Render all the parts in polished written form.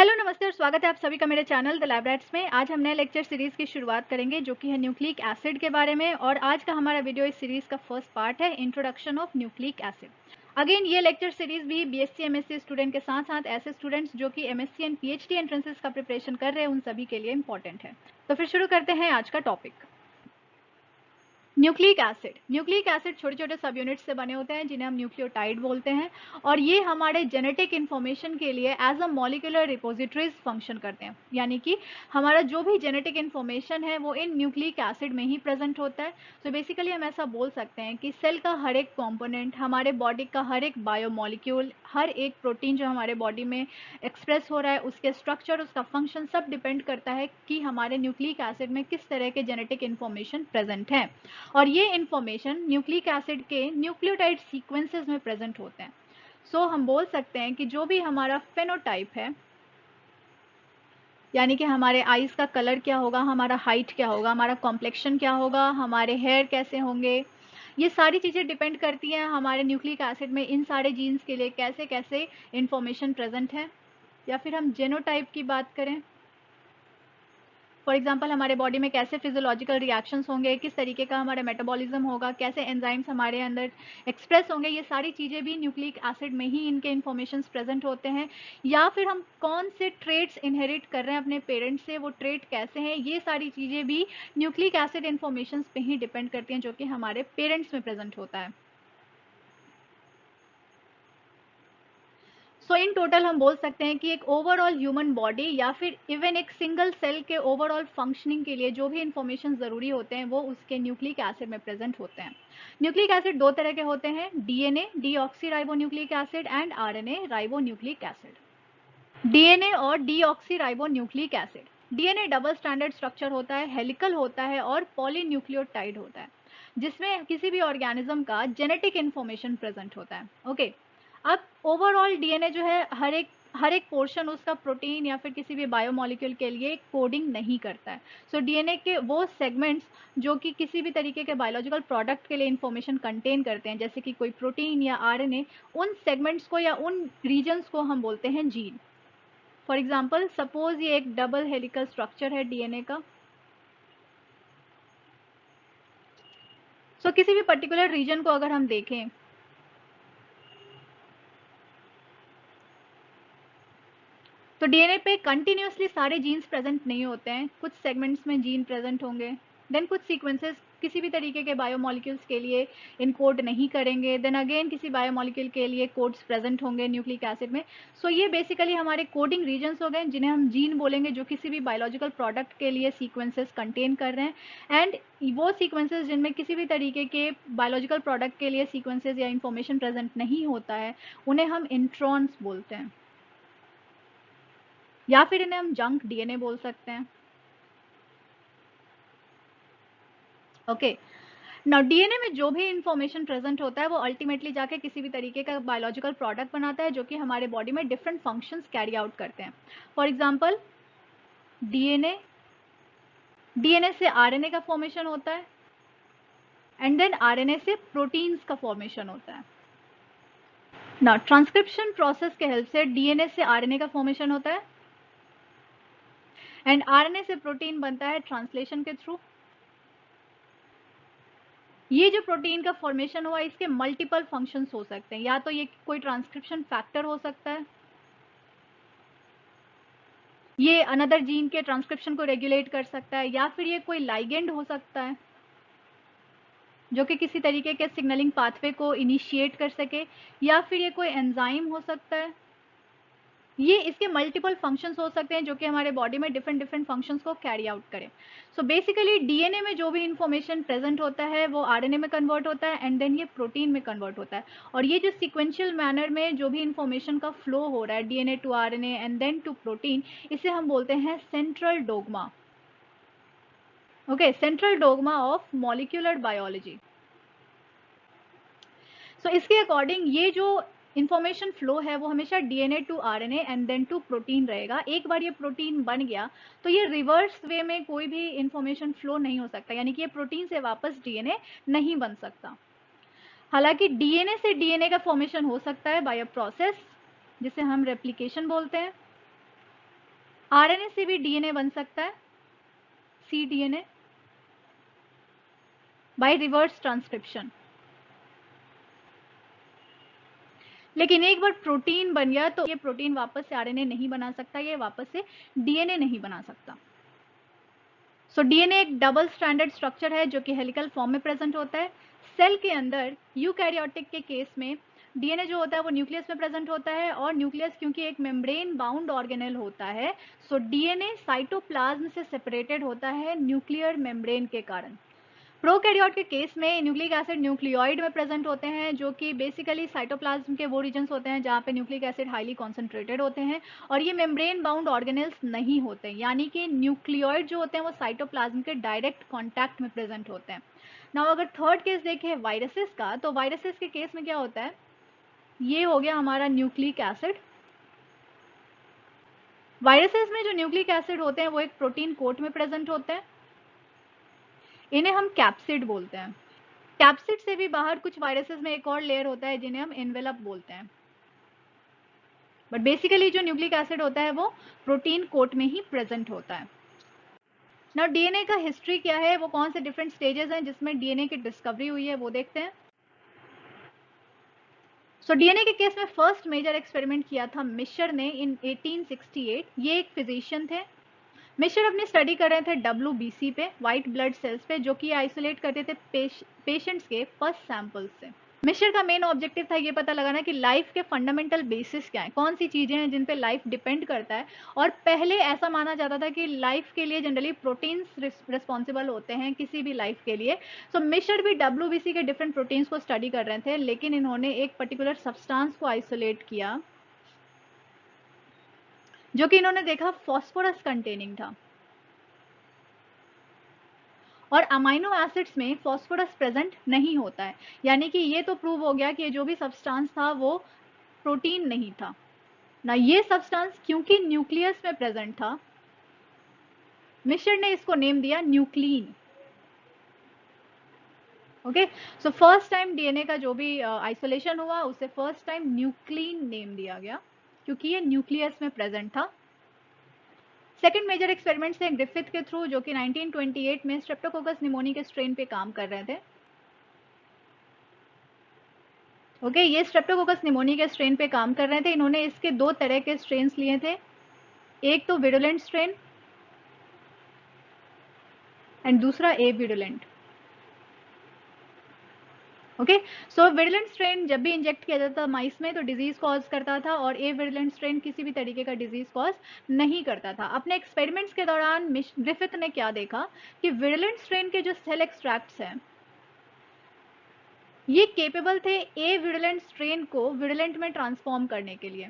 Hello नमस्ते और स्वागत है आप सभी का मेरे चैनल द लैब रैट्स में। आज हम नए लेक्चर सीरीज़ की शुरुआत करेंगे जो कि है न्यूक्लिक एसिड के बारे में। और आज का हमारा वीडियो इस सीरीज़ का फर्स्ट पार्ट है, introduction of nucleic acid. Again ये लेक्चर सीरीज़ भी बीएससी एमएससी स्टूडेंट के साथ साथ ऐसे स्टूडेंट्स जो कि एमएससी एंड पीएचडी एंट्रेंसेस का प्रिपरेशन कर रहे हैं उन सभी के लिए इंपॉर्टेंट है। तो फिर शुरू करते हैं आज का टॉपिक। न्यूक्लिक एसिड छोटे छोटे सब यूनिट्स से बने होते हैं जिन्हें हम न्यूक्लियोटाइड बोलते हैं, और ये हमारे जेनेटिक इन्फॉर्मेशन के लिए as a molecular repositories function करते हैं। यानी कि हमारा जो भी जेनेटिक इन्फॉर्मेशन है वो इन न्यूक्लिक एसिड में ही प्रेजेंट होता है। तो बेसिकली हम ऐसा बोल सकते हैं कि सेल का हर एक कॉम्पोनेंट, हमारे बॉडी का हर एक बायोमॉलिक्यूल, हर एक प्रोटीन जो हमारे बॉडी में एक्सप्रेस हो रहा है, उसके स्ट्रक्चर, उसका फंक्शन सब डिपेंड करता है कि हमारे न्यूक्लिक एसिड में किस तरह के जेनेटिक इन्फॉर्मेशन प्रेजेंट है। और ये इंफॉर्मेशन न्यूक्लिक एसिड के न्यूक्लियोटाइड सीक्वेंसेस में प्रेजेंट होते हैं। सो हम बोल सकते हैं कि जो भी हमारा फेनोटाइप है, यानी कि हमारे आईज का कलर क्या होगा, हमारा हाइट क्या होगा, हमारा कॉम्प्लेक्शन क्या होगा, हमारे हेयर कैसे होंगे, ये सारी चीज़ें डिपेंड करती हैं हमारे न्यूक्लिक एसिड में इन सारे जीन्स के लिए कैसे कैसे इंफॉर्मेशन प्रेजेंट है। या फिर हम जेनोटाइप की बात करें, फॉर एग्जाम्पल हमारे बॉडी में कैसे फिजियोलॉजिकल रिएक्शंस होंगे, किस तरीके का हमारा मेटाबॉलिज्म होगा, कैसे एंजाइम्स हमारे अंदर एक्सप्रेस होंगे, ये सारी चीज़ें भी न्यूक्लिक एसिड में ही इनके इन्फॉर्मेशन प्रेजेंट होते हैं। या फिर हम कौन से ट्रेट्स इनहेरिट कर रहे हैं अपने पेरेंट्स से, वो ट्रेट कैसे हैं, ये सारी चीज़ें भी न्यूक्लिक एसिड इन्फॉर्मेशन पे ही डिपेंड करती हैं जो कि हमारे पेरेंट्स में प्रेजेंट होता है। सो इन टोटल हम बोल सकते हैं कि एक ओवरऑल ह्यूमन बॉडी या फिर इवन एक सिंगल सेल के ओवरऑल फंक्शनिंग के लिए जो भी इंफॉर्मेशन ज़रूरी होते हैं वो उसके न्यूक्लिक एसिड में प्रेजेंट होते हैं। न्यूक्लिक एसिड दो तरह के होते हैं, DNA deoxy ribo nucleic acid and RNA ribo nucleic acid. DNA और deoxy ribo nucleic acid. DNA double standard structure होता है, हेलिकल होता है और पॉलीन्यूक्लियोटाइड होता है, जिसमें किसी भी ऑर्गेनिज्म का जेनेटिक इन्फॉर्मेशन प्रेजेंट होता है। ओके, अब ओवरऑल डीएनए जो है हर एक पोर्शन उसका प्रोटीन या फिर किसी भी बायोमोलिक्यूल के लिए कोडिंग नहीं करता है। सो डीएनए के वो सेगमेंट्स जो कि किसी भी तरीके के बायोलॉजिकल प्रोडक्ट के लिए इंफॉर्मेशन कंटेन करते हैं, जैसे कि कोई प्रोटीन या आरएनए, उन सेगमेंट्स को या उन रीजन्स को हम बोलते हैं जीन। फॉर एग्जाम्पल सपोज ये एक डबल हेलिकल स्ट्रक्चर है डीएनए का। सो किसी भी पर्टिकुलर रीजन को अगर हम देखें, तो डीएनए पे कंटिन्यूसली सारे जीन्स प्रेजेंट नहीं होते हैं, कुछ सेगमेंट्स में जीन प्रेजेंट होंगे, देन कुछ सीक्वेंसेस किसी भी तरीके के बायोमॉलिक्यूल्स के लिए इनकोड नहीं करेंगे, देन अगेन किसी बायोमॉलिक्यूल के लिए कोड्स प्रेजेंट होंगे न्यूक्लिक एसिड में। सो ये बेसिकली हमारे कोडिंग रीजन्स हो गए जिन्हें हम जीन बोलेंगे, जो किसी भी बायोलॉजिकल प्रोडक्ट के लिए सीक्वेंसेस कंटेन कर रहे हैं। एंड वो सीक्वेंसेस जिनमें किसी भी तरीके के बायोलॉजिकल प्रोडक्ट के लिए सीक्वेंसेस या इंफॉर्मेशन प्रेजेंट नहीं होता है, उन्हें हम इंट्रॉन्स बोलते हैं, या फिर इन्हें हम जंक डीएनए बोल सकते हैं। ओके, नाउ डीएनए में जो भी इंफॉर्मेशन प्रेजेंट होता है वो अल्टीमेटली जाके किसी भी तरीके का बायोलॉजिकल प्रोडक्ट बनाता है जो कि हमारे बॉडी में डिफरेंट फंक्शंस कैरी आउट करते हैं। फॉर एग्जांपल डीएनए डीएनए से आरएनए का फॉर्मेशन होता है, एंड देन आरएनए से प्रोटीन्स का फॉर्मेशन होता है। नाउ ट्रांसक्रिप्शन प्रोसेस के हेल्प से डीएनए से आरएनए का फॉर्मेशन होता है, एंड आरएनए से प्रोटीन बनता है ट्रांसलेशन के थ्रू। ये जो प्रोटीन का फॉर्मेशन हुआ, इसके मल्टीपल फंक्शंस हो सकते हैं, या तो ये कोई ट्रांसक्रिप्शन फैक्टर हो सकता है, ये अनदर जीन के ट्रांसक्रिप्शन को रेगुलेट कर सकता है, या फिर ये कोई लाइगेंड हो सकता है जो कि किसी तरीके के सिग्नलिंग पाथवे को इनिशिएट कर सके, या फिर ये कोई एंजाइम हो सकता है। ये इसके मल्टीपल फंक्शंस हो सकते हैं जो कि हमारे बॉडी में डिफरेंट डिफरेंट फंक्शंस को कैरी आउट करें। सो बेसिकली डीएनए में जो भी इंफॉर्मेशन प्रेजेंट होता है वो आरएनए में कन्वर्ट होता है, एंड देन ये प्रोटीन में कन्वर्ट होता है। और ये जो सिक्वेंशियल मैनर में जो भी इंफॉर्मेशन का फ्लो हो रहा है DNA to RNA and then to protein, इसे हम बोलते हैं central dogma. Okay, central dogma of molecular biology. So इसके अकॉर्डिंग ये जो इंफॉर्मेशन फ्लो है वो हमेशा DNA to RNA and then to protein रहेगा। एक बार ये प्रोटीन बन गया तो ये रिवर्स वे में कोई भी इंफॉर्मेशन फ्लो नहीं हो सकता, यानी कि ये प्रोटीन से वापस डीएनए नहीं बन सकता। हालांकि डीएनए से डीएनए का फॉर्मेशन हो सकता है बाय अ प्रोसेस जिसे हम रेप्लिकेशन बोलते हैं, आरएनए से भी डीएनए बन सकता है, cDNA, बाय रिवर्स ट्रांसक्रिप्शन। लेकिन एक बार प्रोटीन बन गया तो ये प्रोटीन वापस से आरएनए नहीं बना सकता, ये वापस से डीएनए नहीं बना सकता। सो डीएनए एक डबल स्ट्रैंडेड स्ट्रक्चर है जो कि हेलिकल फॉर्म में प्रेजेंट होता है। सेल के अंदर यूकैरियोटिक के केस में डीएनए जो होता है वो न्यूक्लियस में प्रेजेंट होता है, और न्यूक्लियस क्योंकि एक मेम्ब्रेन बाउंड ऑर्गेनेल होता है, सो डीएनए साइटोप्लाज्म से सेपरेटेड होता है न्यूक्लियर मेम्ब्रेन के कारण। प्रोकैरियोट के केस में न्यूक्लिक एसिड न्यूक्लियोइड में प्रेजेंट होते हैं, जो कि बेसिकली साइटोप्लाज्म के वो रीजन्स होते हैं जहाँ पे न्यूक्लिक एसिड हाईली कॉन्सेंट्रेटेड होते हैं, और ये मेम्ब्रेन बाउंड ऑर्गेनेल्स नहीं होते, यानी कि न्यूक्लियोइड जो होते हैं वो साइटोप्लाज्म के डायरेक्ट कॉन्टैक्ट में प्रेजेंट होते हैं। नाउ अगर थर्ड केस देखें वायरसेस का, तो वायरसेस के केस में क्या होता है, ये हो गया हमारा न्यूक्लिक एसिड। वायरसेस में जो न्यूक्लिक एसिड होते हैं वो एक प्रोटीन कोट में प्रेजेंट होते हैं, इन्हें हम कैप्सिड बोलते हैं। कैप्सिड से भी बाहर कुछ वायरसेस में एक और लेयर होता है जिन्हें हम एनवेलप बोलते हैं, बट बेसिकली जो न्यूक्लिक एसिड होता है वो प्रोटीन कोट में ही प्रेजेंट होता है। नाउ डीएनए का हिस्ट्री क्या है, वो कौन से डिफरेंट स्टेजेस हैं जिसमें डीएनए की डिस्कवरी हुई है, वो देखते हैं। सो डीएनए के केस में फर्स्ट मेजर एक्सपेरिमेंट किया था मिशर ने इन 1868। ये एक फिजिशियन थे। मिशर अपनी स्टडी कर रहे थे WBC पे, व्हाइट ब्लड सेल्स पे, जो कि आइसोलेट करते थे पेशेंट्स के फर्स्ट सैंपल्स से। मिशर का मेन ऑब्जेक्टिव था ये पता लगाना कि लाइफ के फंडामेंटल बेसिस क्या है, कौन सी चीजें हैं जिन पे लाइफ डिपेंड करता है। और पहले ऐसा माना जाता था कि लाइफ के लिए जनरली प्रोटीन्स रिस्पॉन्सिबल होते हैं किसी भी लाइफ के लिए। सो मिशर भी WBC के डिफरेंट प्रोटीन्स को स्टडी कर रहे थे, लेकिन इन्होंने एक पर्टिकुलर सब्सटेंस को आइसोलेट किया जो कि इन्होंने देखा फॉस्फोरस कंटेनिंग था, और अमाइनो एसिड्स में फॉस्फोरस प्रेजेंट नहीं होता है, यानी कि ये तो प्रूव हो गया कि ये जो भी सब्सटेंस था वो प्रोटीन नहीं था ना। ये सब्सटेंस क्योंकि न्यूक्लियस में प्रेजेंट था, मिशर ने इसको नेम दिया न्यूक्लीन। Okay, so first time DNA का जो भी आइसोलेशन हुआ उसे फर्स्ट टाइम न्यूक्लीन नेम दिया गया क्योंकि ये न्यूक्लियस में प्रेजेंट था। सेकेंड मेजर एक्सपेरिमेंट थे ग्रिफिथ के थ्रू, जो कि 1928 में स्ट्रेप्टोकोकस निमोनी के स्ट्रेन पे काम कर रहे थे। ओके, ये स्ट्रेप्टोकोकस निमोनी के स्ट्रेन पे काम कर रहे थे। इन्होंने इसके दो तरह के स्ट्रेन्स लिए थे, एक तो विरुलेंट स्ट्रेन एंड दूसरा ए विरुलेंट। ओके, सो विरुलेंट स्ट्रेन जब भी इंजेक्ट किया जाता था माइस में तो डिजीज कॉज करता था, और ए विरुलेंट स्ट्रेन किसी भी तरीके का डिजीज कॉज नहीं करता था। अपने एक्सपेरिमेंट्स के दौरान ग्रिफिथ ने क्या देखा कि विरुलेंट स्ट्रेन के जो सेल एक्सट्रैक्ट्स हैं ये केपेबल थे ए विरुलेंट स्ट्रेन को विरुलेंट में ट्रांसफॉर्म करने के लिए,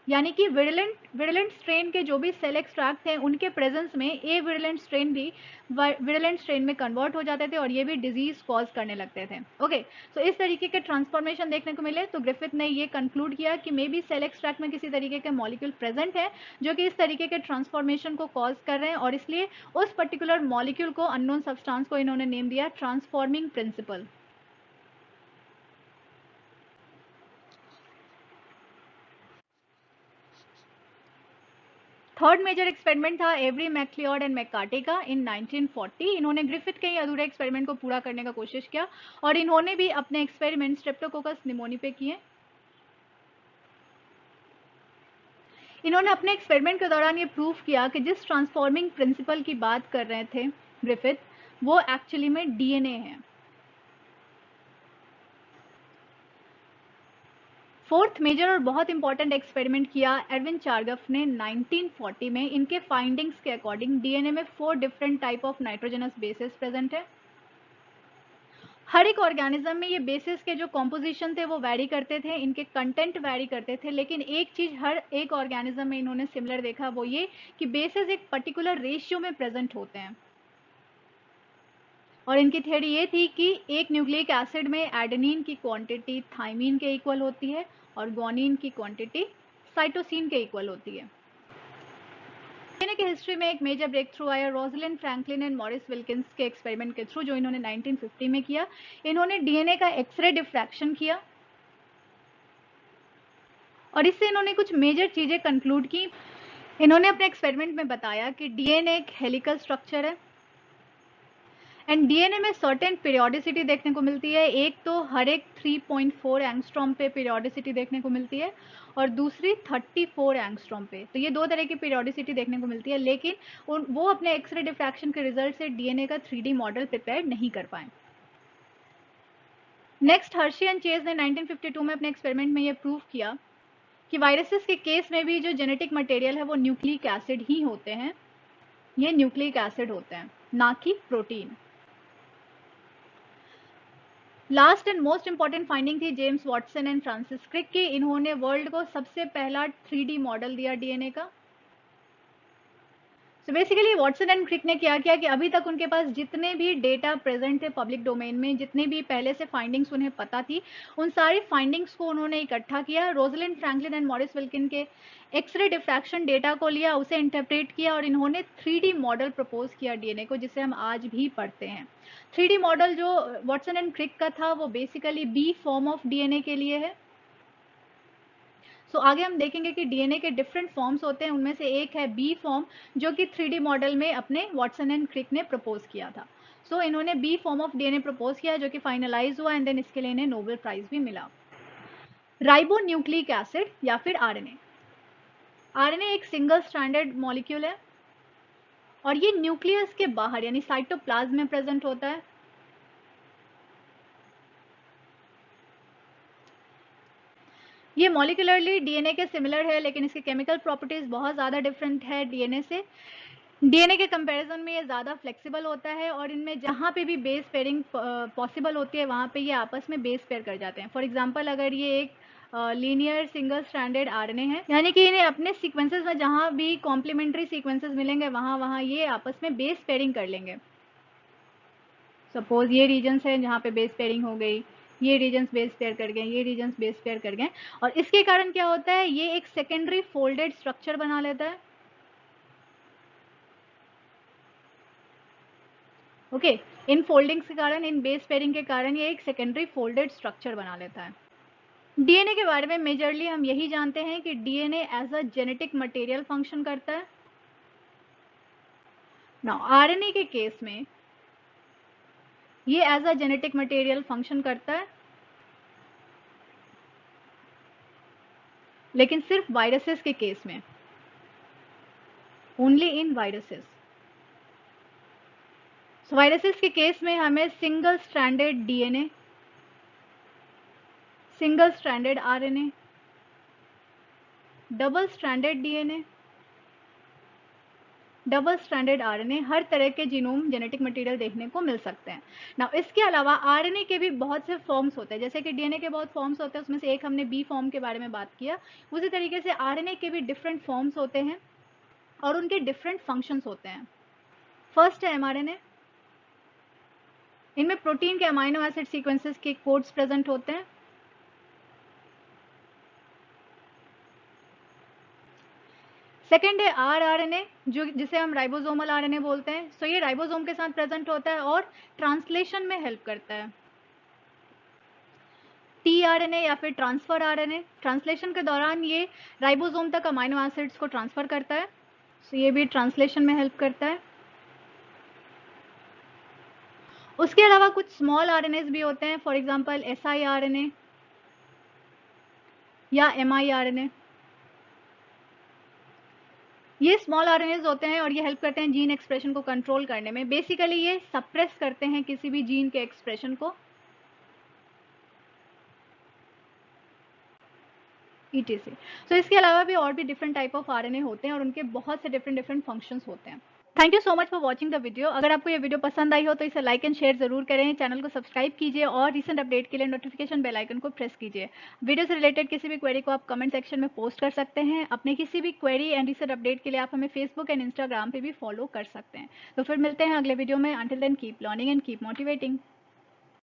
यानी कि विरुलेंट स्ट्रेन के जो भी सेल एक्सट्रैक्ट थे उनके प्रेजेंस में ए विरुलेंट स्ट्रेन भी विरुलेंट स्ट्रेन में कन्वर्ट हो जाते थे और ये भी डिजीज कॉज करने लगते थे। ओके, सो इस तरीके के ट्रांसफॉर्मेशन देखने को मिले, तो ग्रिफिथ ने ये कंक्लूड किया कि मे बी सेल एक्सट्रैक्ट में किसी तरीके के मॉलिक्यूल प्रेजेंट है जो कि इस तरीके के ट्रांसफॉर्मेशन को कॉज कर रहे हैं, और इसलिए उस पर्टिकुलर मॉलिक्यूल को, अननोन सब्सटेंस को, इन्होंने नेम दिया transforming principle. Third major experiment था एवरी मैक्लियोड एंड मैकार्टी का इन 1940। इन्होंने ग्रिफिथ के ही अधूरे एक्सपेरिमेंट को पूरा करने का कोशिश किया, और इन्होंने भी अपने एक्सपेरिमेंट स्ट्रेप्टोकोकस निमोनी पे किए। इन्होंने अपने एक्सपेरिमेंट के दौरान ये प्रूव किया कि जिस ट्रांसफॉर्मिंग प्रिंसिपल की बात कर रहे थे ग्रिफिथ, वो एक्चुअली में डीएनए है। फोर्थ मेजर और बहुत इंपॉर्टेंट एक्सपेरिमेंट किया एडविन चार्गफ ने 1940 में। इनके फाइंडिंग्स के अकॉर्डिंग डीएनए में 4 different type of nitrogenous bases present है। हर एक ऑर्गेनिज्म में ये बेसिस के जो कॉम्पोजिशन थे वो वैरी करते थे, इनके कंटेंट वैरी करते थे, लेकिन एक चीज हर एक ऑर्गेनिज्म में इन्होंने सिमिलर देखा, वो ये कि बेसिस एक पर्टिकुलर रेशियो में प्रेजेंट होते हैं। और इनकी थ्योरी ये थी कि एक न्यूक्लिक एसिड में एडेनिन की क्वांटिटी थाइमिन के इक्वल होती है और ग्वानिन की क्वांटिटी साइटोसिन के इक्वल होती है। डीएनए के हिस्ट्री में एक मेजर ब्रेक थ्रू आया Rosalind Franklin and Morris Wilkins के एक्सपेरिमेंट के थ्रू, जो इन्होंने 1950 में किया। इन्होंने डीएनए का एक्सरे डिफ्रैक्शन किया और इससे इन्होंने कुछ मेजर चीजें कंक्लूड की। इन्होंने अपने एक्सपेरिमेंट में बताया कि डीएनए एक हेलिकल स्ट्रक्चर है एंड डीएनए में सर्टेन पीरियोडिसिटी देखने को मिलती है। एक तो हर एक 3.4 एंगस्ट्रॉम पे पीरियोडिसिटी देखने को मिलती है और दूसरी 34 एंगस्ट्रॉम पे। तो ये दो तरह की पीरियोडिसिटी देखने को मिलती है, लेकिन वो अपने एक्सरे डिफ्रैक्शन के रिजल्ट से डीएनए का 3D मॉडल प्रिपेयर नहीं कर पाए। नेक्स्ट, हर्शी एंड चेज ने 1952 में अपने एक्सपेरिमेंट में ये प्रूव किया कि वायरसेस के केस में भी जो जेनेटिक मटेरियल है वो न्यूक्लिक एसिड ही होते हैं। ये न्यूक्लिक एसिड होते हैं, ना कि protein. Last and most important finding थी James Watson and Francis Crick की। इन्होंने वर्ल्ड को सबसे पहला 3D मॉडल दिया डीएनए का। So basically Watson and Crick ने क्या किया कि अभी तक उनके पास जितने भी डेटा प्रेजेंट थे पब्लिक डोमेन में, जितने भी पहले से फाइंडिंग्स उन्हें पता थी, उन सारी फाइंडिंग्स को उन्होंने इकट्ठा किया। Rosalind Franklin and Morris Wilkin के एक्सरे डिफ्रैक्शन डेटा को लिया, उसे इंटरप्रेट किया और इन्होंने 3D मॉडल प्रपोज किया डीएनए को, जिसे हम आज भी पढ़ते हैं। 3D मॉडल जो वॉटसन एंड क्रिक का था वो basically B form of DNA के लिए है। आगे हम देखेंगे कि डीएनए के डिफरेंट फॉर्म्स होते हैं, उनमें से एक है बी फॉर्म, जो कि 3D मॉडल में अपने वॉटसन एंड क्रिक ने प्रपोज किया था। इन्होंने B form of DNA propose किया, जो कि फाइनलाइज हुआ एंड देन इसके लिए इन्हें नोबेल प्राइज भी मिला। राइबो न्यूक्लिक एसिड या फिर आरएनए। आरएनए एक सिंगल स्ट्रैंडेड मॉलिक्यूल है और ये न्यूक्लियस के बाहर यानी साइटोप्लाज्म में प्रेजेंट होता है। ये मॉलिक्यूलरली डीएनए के सिमिलर है, लेकिन इसकी केमिकल प्रॉपर्टीज बहुत ज़्यादा डिफरेंट है डीएनए से। डीएनए के कंपैरिजन में ये ज़्यादा फ्लेक्सिबल होता है और इनमें जहाँ पे भी बेस पेयरिंग पॉसिबल होती है वहाँ पे ये आपस में बेस पेयर कर जाते हैं। फॉर एग्जांपल, अगर ये एक लीनियर सिंगल स्ट्रैंडेड आरएनए है, यानी कि इन्हें अपने सीक्वेंसेस में जहाँ भी कॉम्प्लीमेंट्री सीक्वेंसेस मिलेंगे वहाँ ये आपस में बेस पेयरिंग कर लेंगे। सपोज ये रीजन्स है जहाँ पे बेस पेयरिंग हो गई, ये रीजन्स बेस पेयर कर गए, ये रीजन्स बेस पेयर कर गए, और इसके कारण क्या होता है, ये एक सेकेंडरी फोल्डेड स्ट्रक्चर बना लेता है। ओके, इन फोल्डिंग्स के कारण, इन बेस पेयरिंग के कारण ये एक सेकेंडरी फोल्डेड स्ट्रक्चर बना लेता है। डीएनए के बारे में मेजरली हम यही जानते हैं कि DNA as a genetic material function करता है। नाउ आरएनए के केस में ये as a genetic material function करता है, लेकिन सिर्फ वायरसेस के केस में, ओनली इन वायरसेस। वायरसेस के केस में हमें single stranded DNA, single stranded RNA, double stranded DNA, double stranded RNA, हर तरह के जीनोम जेनेटिक मटेरियल देखने को मिल सकते हैं। ना इसके अलावा आरएनए के भी बहुत से फॉर्म्स होते हैं, जैसे कि डीएनए के बहुत फॉर्म्स होते हैं, उसमें से एक हमने बी फॉर्म के बारे में बात किया। उसी तरीके से आरएनए के भी डिफरेंट फॉर्म्स होते हैं और उनके डिफरेंट फंक्शंस होते हैं। फर्स्ट है एमआरएनए। इनमें प्रोटीन के अमाइनो एसिड सीक्वेंसेस के कोड्स प्रेजेंट होते हैं। सेकेंड है आरआरएनए, जो जिसे हम राइबोसोमल आरएनए बोलते हैं। ये राइबोसोम के साथ प्रेजेंट होता है और ट्रांसलेशन में हेल्प करता है। टीआरएनए या फिर ट्रांसफर आरएनए, ट्रांसलेशन के दौरान ये राइबोसोम तक अमाइनो एसिड्स को ट्रांसफर करता है। ये भी ट्रांसलेशन में हेल्प करता है। उसके अलावा कुछ स्मॉल आरएनएस भी होते हैं, फॉर एग्जांपल siRNA या miRNA। ये स्मॉल आरएनएस होते हैं और ये हेल्प करते हैं जीन एक्सप्रेशन को कंट्रोल करने में। बेसिकली ये सप्रेस करते हैं किसी भी जीन के एक्सप्रेशन को, etc। इसके अलावा भी और भी डिफरेंट टाइप ऑफ आरएनए होते हैं और उनके बहुत से डिफरेंट फंक्शंस होते हैं। Thank you so much for watching the video. अगर आपको ये वीडियो पसंद आई हो तो इसे लाइक एंड शेयर जरूर करें, चैनल को सब्सक्राइब कीजिए और रिसेंट अपडेट के लिए नोटिफिकेशन बेल आइकन को प्रेस कीजिए। वीडियो से रिलेटेड किसी भी क्वेरी को आप कमेंट सेक्शन में पोस्ट कर सकते हैं। अपने किसी भी क्वेरी एंड रिसेंट अपडेट के लिए आप हमें फेसबुक एंड इंस्टाग्राम पे भी फॉलो कर सकते हैं। तो फिर मिलते हैं अगले वीडियो में। Until then keep learning and keep motivating.